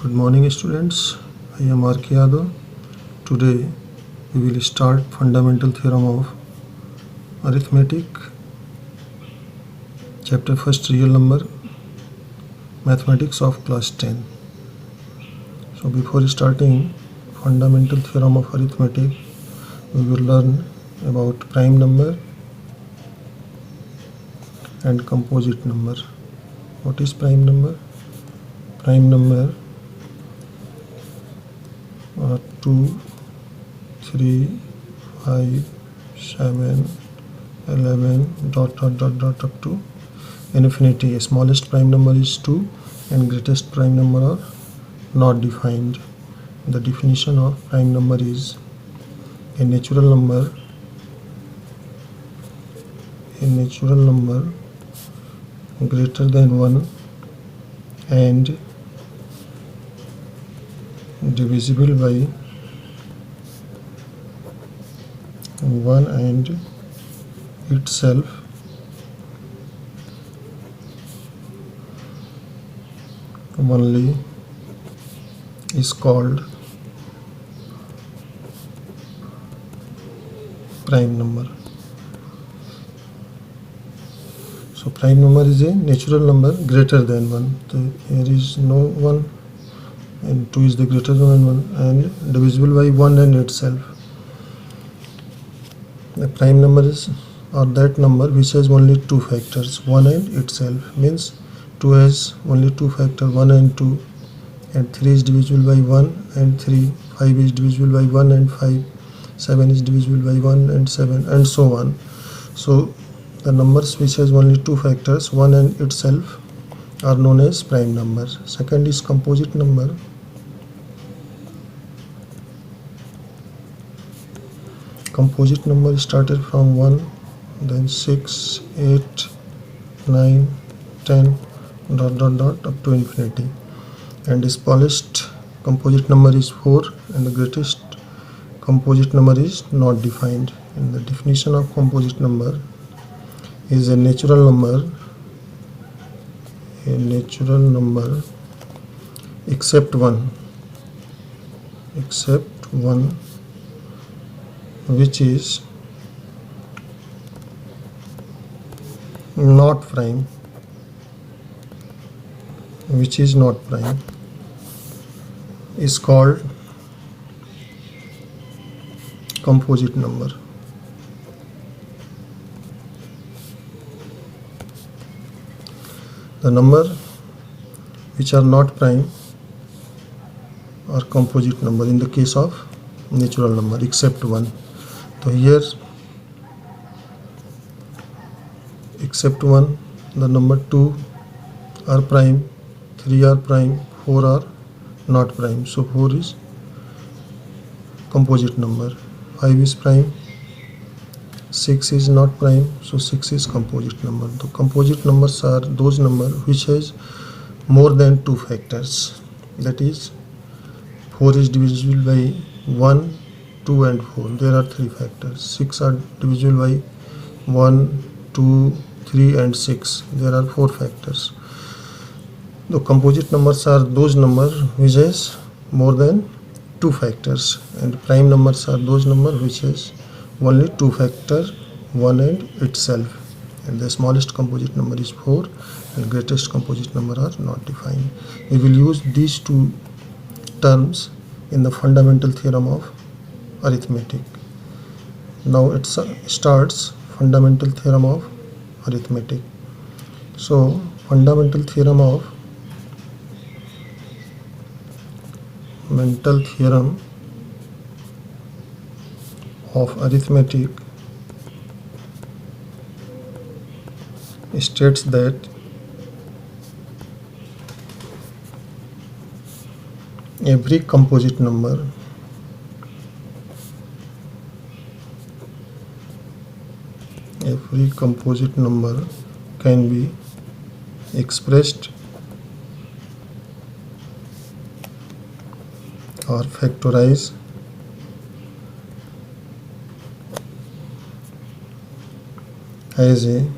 Good morning, students. I am R. K. Yadav. Today we will start fundamental theorem of arithmetic, chapter first, real number, mathematics of class 10. So before starting fundamental theorem of arithmetic, we will learn about prime number and composite number. What is prime number? Prime number are 2, 3, 5, 7, 11, dot up to infinity. Smallest prime number is 2 and greatest prime number are not defined. The definition of prime number is a natural number greater than 1 and divisible by 1 and itself only is called prime number. So prime number is a natural number greater than 1. So here is no 1 and 2 is the greater than 1 and divisible by 1 and itself. The prime number is or that number which has only two factors, 1 and itself, means 2 has only two factors, 1 and 2, and 3 is divisible by 1 and 3, 5 is divisible by 1 and 5, 7 is divisible by 1 and 7, and so on. So the numbers which has only two factors, 1 and itself, are known as prime number. Second is composite number. Composite number started from 1, then 6, 8, 9, 10, dot up to infinity. And the smallest composite number is 4 and the greatest composite number is not defined. And the definition of composite number is a natural number except one which is not prime, is called composite number. The number which are not prime are composite number in the case of natural number except one. So here except 1, the number 2 are prime, 3 are prime, 4 are not prime. So 4 is composite number, 5 is prime, 6 is not prime, so 6 is composite number. The composite numbers are those numbers which has more than two factors, that is 4 is divisible by 1, 2 and 4. There are three factors. 6 are divisible by 1, 2, 3 and 6. There are 4 factors. The composite numbers are those numbers which has more than two factors, and prime numbers are those numbers which has only two factors, 1 and itself. And the smallest composite number is 4 and greatest composite number are not defined. We will use these two terms in the fundamental theorem of arithmetic. Now it starts fundamental theorem of arithmetic. So fundamental theorem of arithmetic states that every composite number can be expressed or factorized as a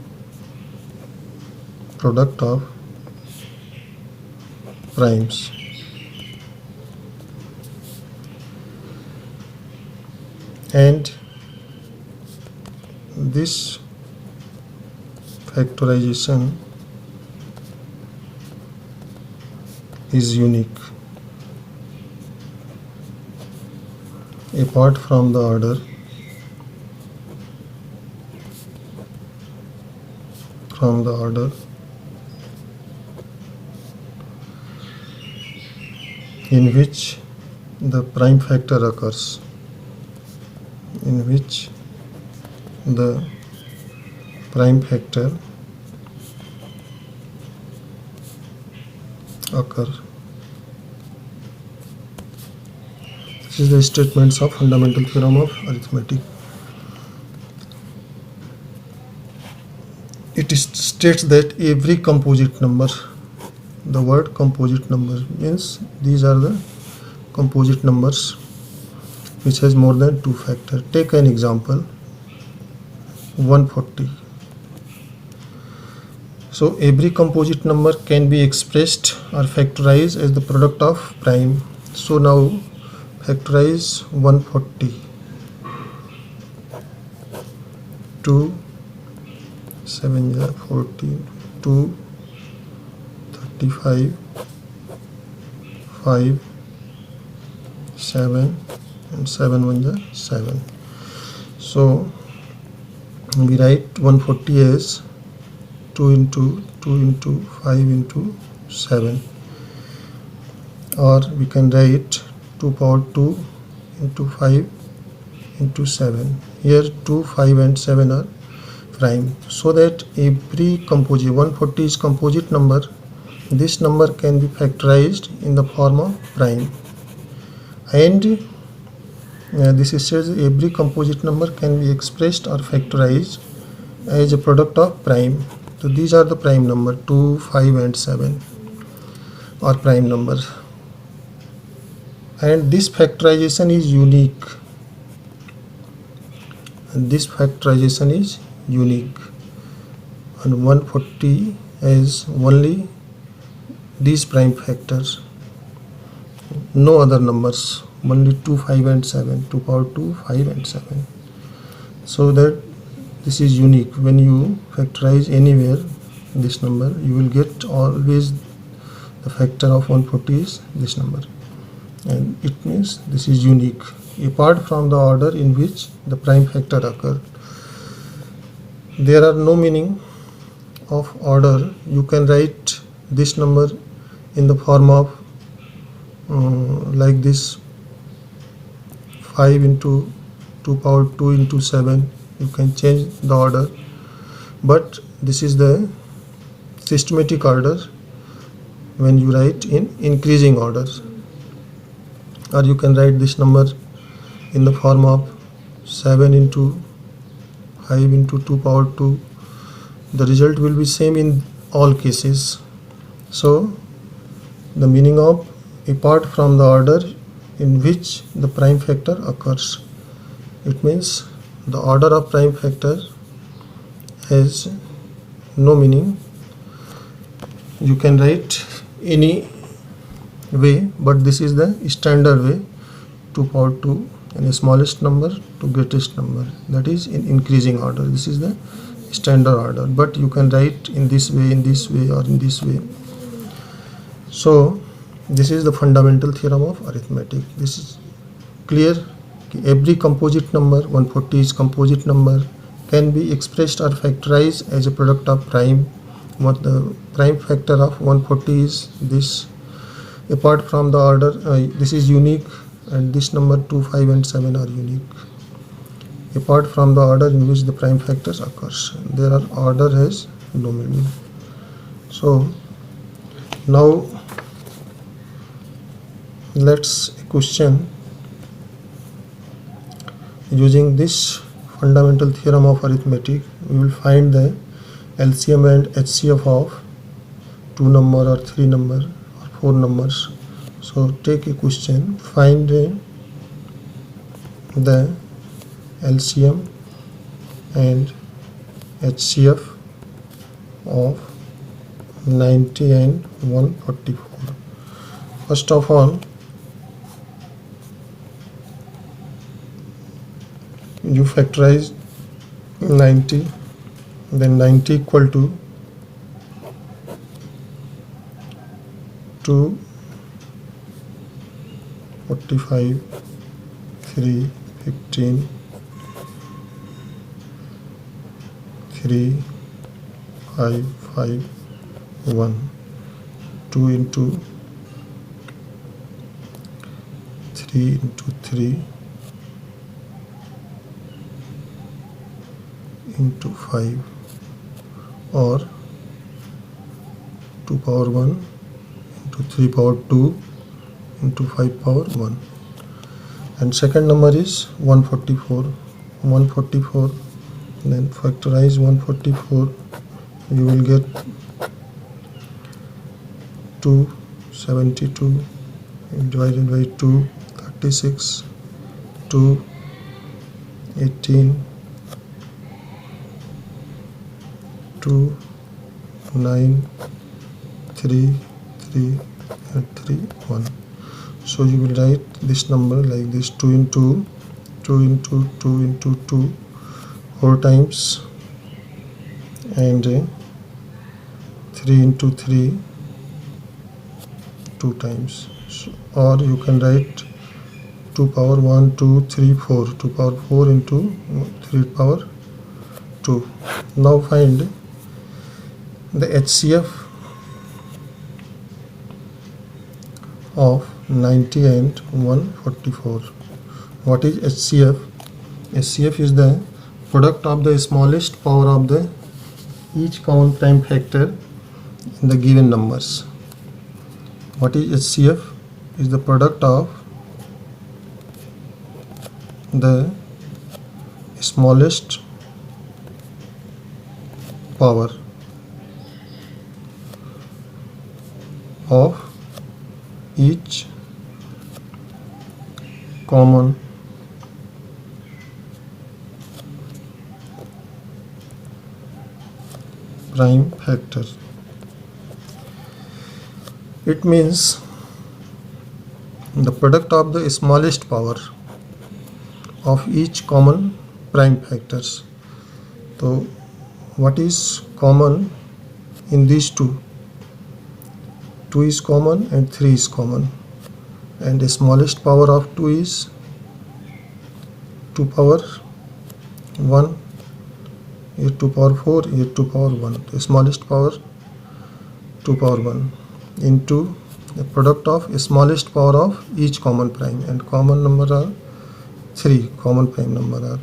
product of primes. and this factorization is unique apart from the order in which the prime factor occurs, This is the statements of fundamental theorem of arithmetic. It states that every composite number, the word composite number means these are the composite numbers which has more than 2 factors. Take an example, 140. So every composite number can be expressed or factorized as the product of prime. So now factorize 140. 2 7 14, 2 35, 5 7 and 7 1 7. So we write 140 as 2 into 5 into 7, or we can write 2 power 2 into 5 into 7. Here 2, 5 and 7 are prime, so that every composite 140 is composite number. This number can be factorized in the form of prime, and this says every composite number can be expressed or factorized as a product of prime. So these are the prime number, 2, 5 and 7 are prime numbers, and this factorization is unique. And and 140 has only these prime factors, no other numbers, only 2, 5 and 7, 2 power 2, 5 and 7. So that this is unique. When you factorize anywhere this number, you will get always the factor of 140 is this number, and it means this is unique apart from the order in which the prime factor occur. There are no meaning of order. You can write this number in the form of like this, 5 into 2 power 2 into 7. You can change the order, but this is the systematic order when you write in increasing order. Or you can write this number in the form of 7 into 5 into 2 power 2. The result will be same in all cases. So the meaning of apart from the order in which the prime factor occurs, it means the order of prime factor has no meaning. You can write any way, but this is the standard way, 2 power 2 and the smallest number to greatest number, that is in increasing order. This is the standard order, but you can write in this way, or in this way. So this is the fundamental theorem of arithmetic. This is clear. Every composite number, 140 is composite number, can be expressed or factorized as a product of prime. What the prime factor of 140 is this. Apart from the order, this is unique, and this number 2, 5 and 7 are unique apart from the order in which the prime factors occurs. There are order has no meaning. So now let's question. Using this fundamental theorem of arithmetic, we will find the LCM and HCF of 2 number or 3 number or 4 numbers. So take a question, find the LCM and HCF of 90 and 144. First of all, you factorize 90, then 90 equal to 2, 45, 3, 15, 3, 5, 5, 1, 2 into 3 into 3 into 5, or 2 power 1 into 3 power 2 into 5 power 1. And second number is 144. 144, then factorize 144, you will get 272 divided by 2, 36, 2, 18, 2, 9, 3, 3, and 3, 1. So you will write this number like this: 2 into 2 into 2 into 2 4 times, and 3 into 3 2 times. So, or you can write 2 power 1, 2, 3, 4, 2 power 4 into 3 power 2. Now find the HCF of 90 and 144. What is HCF? HCF is the product of the smallest power of the each common prime factor in the given numbers. What is HCF? Is the product of the smallest power of each common prime factor. It means the product of the smallest power of each common prime factors. So what is common in these two? 2 is common and 3 is common, and the smallest power of 2 is 2 power 1, here 2 power 4, here 2 power 1. The smallest power 2 power 1 into the product of smallest power of each common prime, and common number are 3 common prime number are,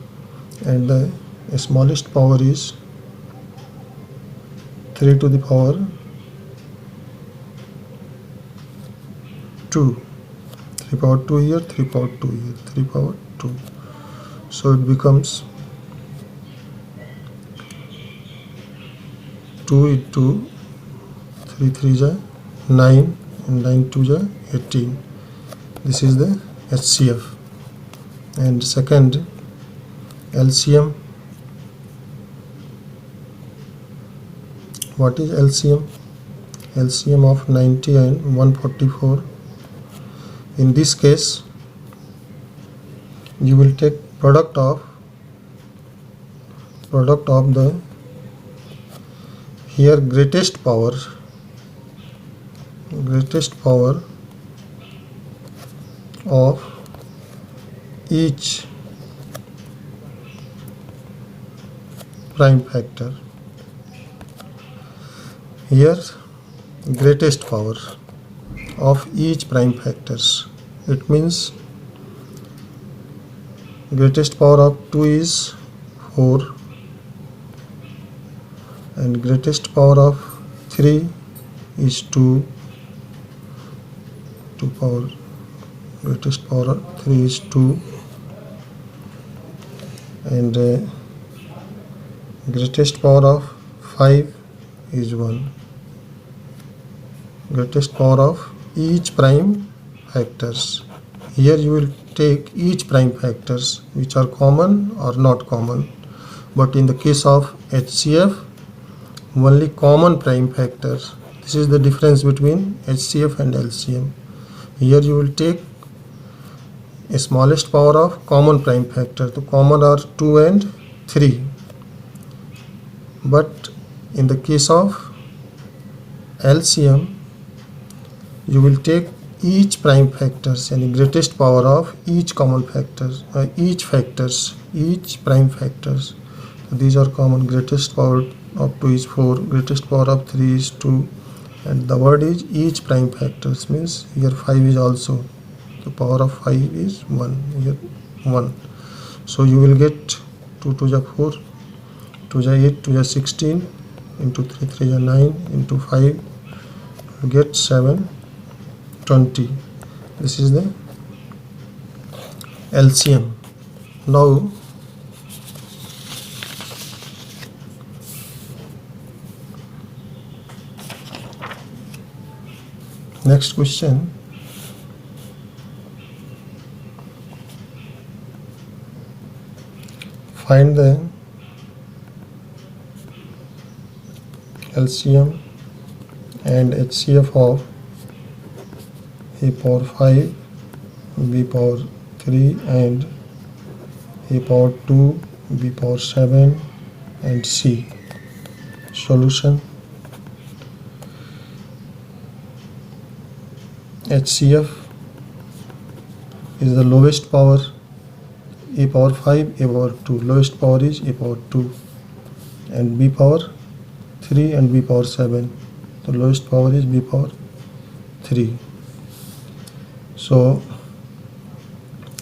and the smallest power is 3 to the power 2. 3 power 2 here, 3 power 2 here, 3 power 2. So it becomes 2 into 3 3 is 9, and 9 2 is 18. This is the HCF. And second, LCM. What is LCM? LCM of 90 and 144. In this case, you will take product of the here greatest power of each prime factor. Here greatest power of each prime factors. It means greatest power of 2 is 4, and greatest power of 3 is 2 power, greatest power of 3 is 2, and greatest power of 5 is 1. Greatest power of each prime factors. Here you will take each prime factors which are common or not common, but in the case of HCF, only common prime factors. This is the difference between HCF and LCM. Here you will take smallest power of common prime factor. So common are 2 and 3. But in the case of LCM, you will take each prime factors and the greatest power of each common factors, each prime factors. So these are common. Greatest power of 2 is 4, greatest power of 3 is 2, and the word is each prime factors, means here 5 is also, the power of 5 is 1, here 1. So you will get 2 to the 4, 2 the 8, 2 the 16, into 3, 3 the 9, into 5, you get 7, 20. This is the LCM. Now next question. Find the LCM and HCF of a power 5, b power 3 and a power 2, b power 7 and c. Solution. HCF is the lowest power, a power 5, a power 2. Lowest power is a power 2, and b power 3 and b power 7. The lowest power is b power 3. So,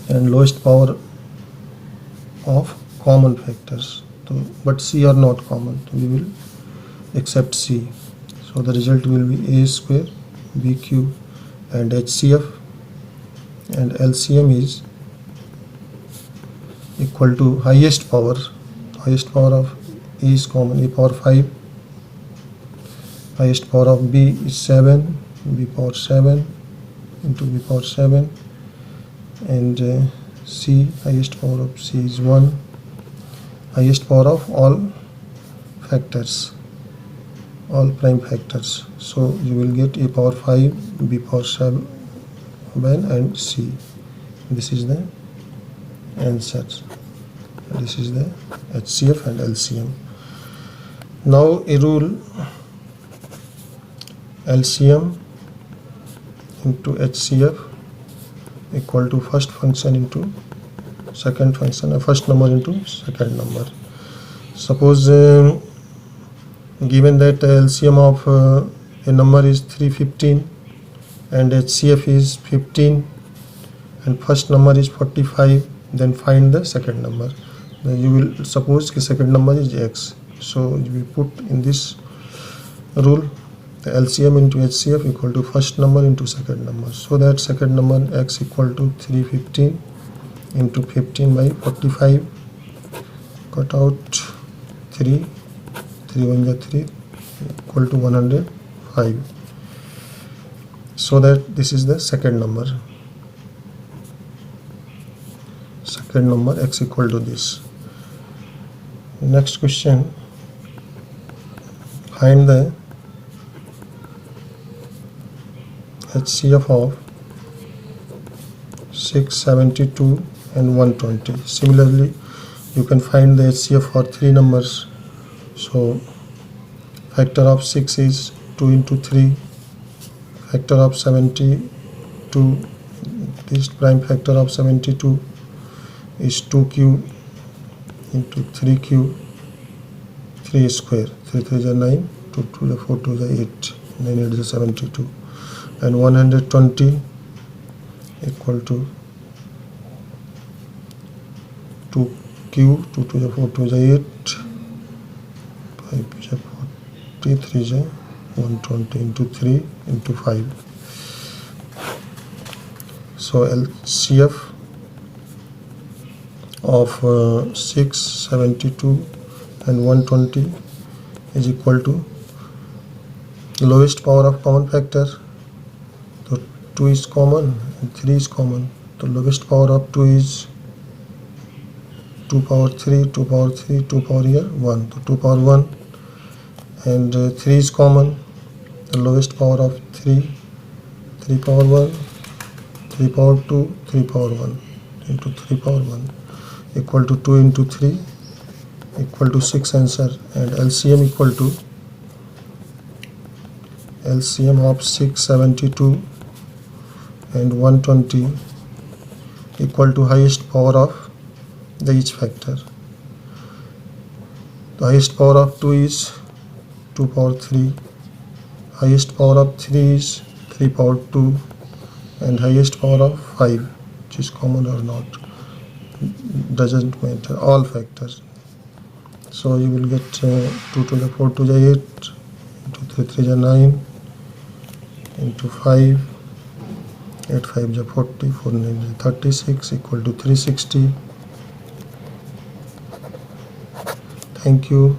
and lowest power of common factors. So, but c are not common, so we will accept c. So the result will be a square b cube, and HCF and LCM is equal to highest power of a is common, a power 5, highest power of b is 7, b power 7 into b power 7, and c, highest power of c is 1, highest power of all factors, all prime factors. So you will get a power 5, b power 7 and c. This is the answer. This is the HCF and LCM. Now a rule: LCM into HCF equal to first function into second function, first number into second number. Suppose given that LCM of a number is 315 and HCF is 15 and first number is 45, then find the second number. You will suppose the second number is x. So we put in this rule the LCM into HCF equal to first number into second number. So that second number x equal to 315 into 15 by 45. Cut out 3, 3 1 is 3, equal to 105. So that this is the second number. Second number x equal to this. Next question: find the HCF of 672 and 120. Similarly, you can find the HCF for three numbers. So factor of 6 is 2 into 3, factor of 72, this prime factor of 72 is 2q into 3q, 3 square, 3 3 is 9, 2 2 is 4 2 is 8, 9 8 is 72, and 120 equal to 2q, 2 2 is 4 2 is 8, 5 is 40, 3 is 120 into 3 into 5. So LCF of 672 and 120 is equal to lowest power of common factor. So 2 is common and 3 is common. The lowest power of 2 is 2 power 3, 2 power 3, 2 power here 1. So 2 power 1, and 3 is common. The lowest power of 3, 3 power 1, 3 power 2, 3 power 1. into 3 power 1 equal to 2 into 3 equal to 6 answer, and LCM equal to LCM of 672 and 120 equal to highest power of the each factor. The highest power of 2 is 2 power 3, highest power of 3 is 3 power 2, and highest power of 5, which is common or not, doesn't matter, all factors. So you will get 2 to the 4 to the 8 into 3 3 is 9 into 5, 8 5 is 40, 4 9 is 36 equal to 360. Thank you.